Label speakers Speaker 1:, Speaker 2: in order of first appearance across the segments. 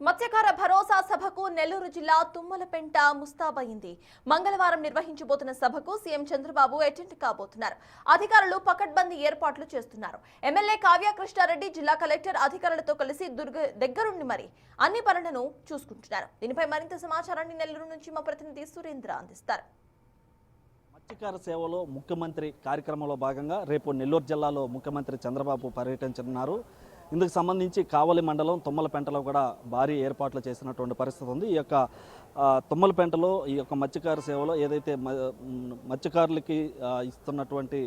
Speaker 1: మత్స్యకార భరోసా సభకు నెల్లూరు జిల్లా తుమ్మలపెంట ముస్తాబైంది. మంగళవారం నిర్వహించబోతున్న సభకు సీఎం చంద్రబాబు అటెండ్ కాబోతున్నారు. అధికారులు పకడ్బందీ ఏర్పాట్లు చేస్తున్నారు. ఎమ్మెల్యే కావ్య కృష్ణారెడ్డి జిల్లా కలెక్టర్ అధికారులతో కలిసి దగ్గరుండి మరి అన్ని పనులను చూసుకుంటున్నారు. దీనిపై మరింత సమాచారాన్ని నెల్లూరు నుంచి మా ప్రతినిధి సురేంద్ర అందిస్తారు.
Speaker 2: మత్స్యకార సేవలో ముఖ్యమంత్రి కార్యక్రమంలో భాగంగా రేపు నెల్లూరు జిల్లాలో ముఖ్యమంత్రి చంద్రబాబు పర్యటించనున్నారు. ఇందుకు సంబంధించి కావలి మండలం తుమ్మలపెంటలో కూడా భారీ ఏర్పాట్లు చేసినటువంటి పరిస్థితి ఉంది. ఈ యొక్క తుమ్మలపెంటలో ఈ యొక్క మత్స్యకార సేవలో ఏదైతే మత్స్యకారులకి ఇస్తున్నటువంటి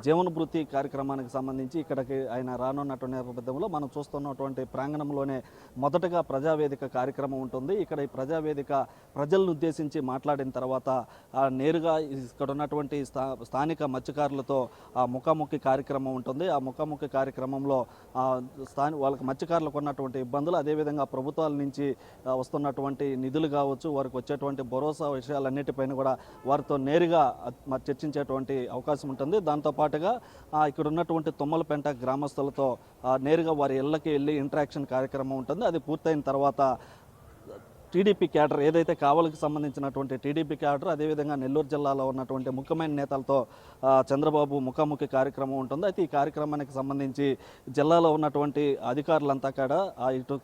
Speaker 2: జీవనభృతి కార్యక్రమానికి సంబంధించి ఇక్కడికి ఆయన రానున్నటువంటి నేపథ్యంలో మనం చూస్తున్నటువంటి ప్రాంగణంలోనే మొదటగా ప్రజావేదిక కార్యక్రమం ఉంటుంది. ఇక్కడ ఈ ప్రజావేదిక ప్రజలను ఉద్దేశించి మాట్లాడిన తర్వాత నేరుగా ఇక్కడ ఉన్నటువంటి స్థానిక మత్స్యకారులతో ముఖాముఖి కార్యక్రమం ఉంటుంది. ఆ ముఖాముఖి కార్యక్రమంలో వాళ్ళకి మత్స్యకారులకు ఉన్నటువంటి ఇబ్బందులు, అదేవిధంగా ప్రభుత్వాల నుంచి వస్తున్నటువంటి నిధులు కావచ్చు, వారికి వచ్చేటువంటి భరోసా విషయాలన్నిటిపైన కూడా వారితో నేరుగా చర్చించేటువంటి అవకాశం ఉంటుంది. దాంతోపాటుగా ఇక్కడ ఉన్నటువంటి తుమ్మలపెంట గ్రామస్తులతో నేరుగా వారి ఇళ్ళకి వెళ్ళి ఇంటరాక్షన్ కార్యక్రమం ఉంటుంది. అది పూర్తయిన తర్వాత టీడీపీ క్యాడర్ ఏదైతే కావలికి సంబంధించినటువంటి టీడీపీ క్యాడర్, అదేవిధంగా నెల్లూరు జిల్లాలో ఉన్నటువంటి ముఖ్యమైన నేతలతో చంద్రబాబు ముఖాముఖి కార్యక్రమం ఉంటుంది. అయితే ఈ కార్యక్రమానికి సంబంధించి జిల్లాలో ఉన్నటువంటి అధికారులంతా కూడా ఇటు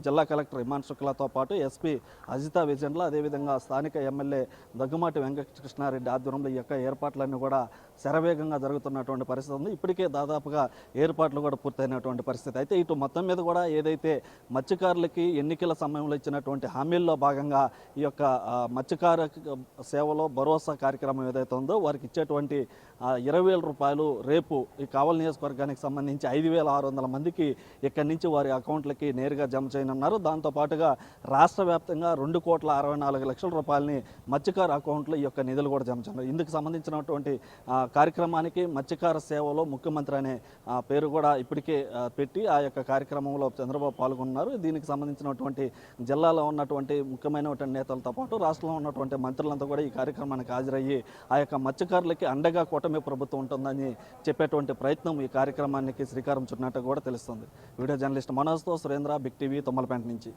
Speaker 2: జిల్లా కలెక్టర్ ఇమాన్ శుక్లాతో పాటు ఎస్పీ అజితా విజయండ్ల, అదేవిధంగా స్థానిక ఎమ్మెల్యే దగ్గుమాటి వెంకటకృష్ణారెడ్డి ఆధ్వర్యంలో ఈ యొక్క ఏర్పాట్లన్నీ కూడా శరవేగంగా జరుగుతున్నటువంటి పరిస్థితి ఉంది. ఇప్పటికే దాదాపుగా ఏర్పాట్లు కూడా పూర్తయినటువంటి పరిస్థితి. అయితే ఇటు మొత్తం మీద కూడా ఏదైతే మత్స్యకారులకి ఎన్నికల సమయంలో ఇచ్చినటువంటి హామీల్లో భాగంగా ఈ యొక్క మత్స్యకార సేవలో భరోసా కార్యక్రమం ఏదైతే ఉందో వారికి ఇచ్చేటువంటి 20,000 రూపాయలు రేపు ఈ కావలి నియోజకవర్గానికి సంబంధించి 5,600 మందికి ఇక్కడి నుంచి వారి అకౌంట్లకి నేరుగా జమ చేయనున్నారు. దాంతోపాటుగా రాష్ట్ర వ్యాప్తంగా 2,64,00,000 రూపాయలని మత్స్యకార అకౌంట్లో ఈ యొక్క నిధులు కూడా జమ చేయనున్నారు. ఇందుకు సంబంధించినటువంటి కార్యక్రమానికి మత్స్యకార సేవలో ముఖ్యమంత్రి అనే పేరు కూడా ఇప్పటికే పెట్టి ఆ యొక్క కార్యక్రమంలో చంద్రబాబు పాల్గొన్నారు. దీనికి సంబంధించినటువంటి జిల్లాలో ఉన్నటువంటి ముఖ్యమైనటువంటి నేతలతో పాటు రాష్ట్రంలో ఉన్నటువంటి మంత్రులంతా కూడా ఈ కార్యక్రమానికి హాజరయ్యి ఆ యొక్క మత్స్యకారులకి అండగా కూటమి ప్రభుత్వం ఉంటుందని చెప్పేటువంటి ప్రయత్నం ఈ కార్యక్రమానికి శ్రీకారం చుట్టినట్టు కూడా తెలుస్తుంది. వీడియో జర్నలిస్ట్ మనోజ్తో సురేంద్ర, బిగ్ టీవీ, తుమ్మలపెంట నుంచి.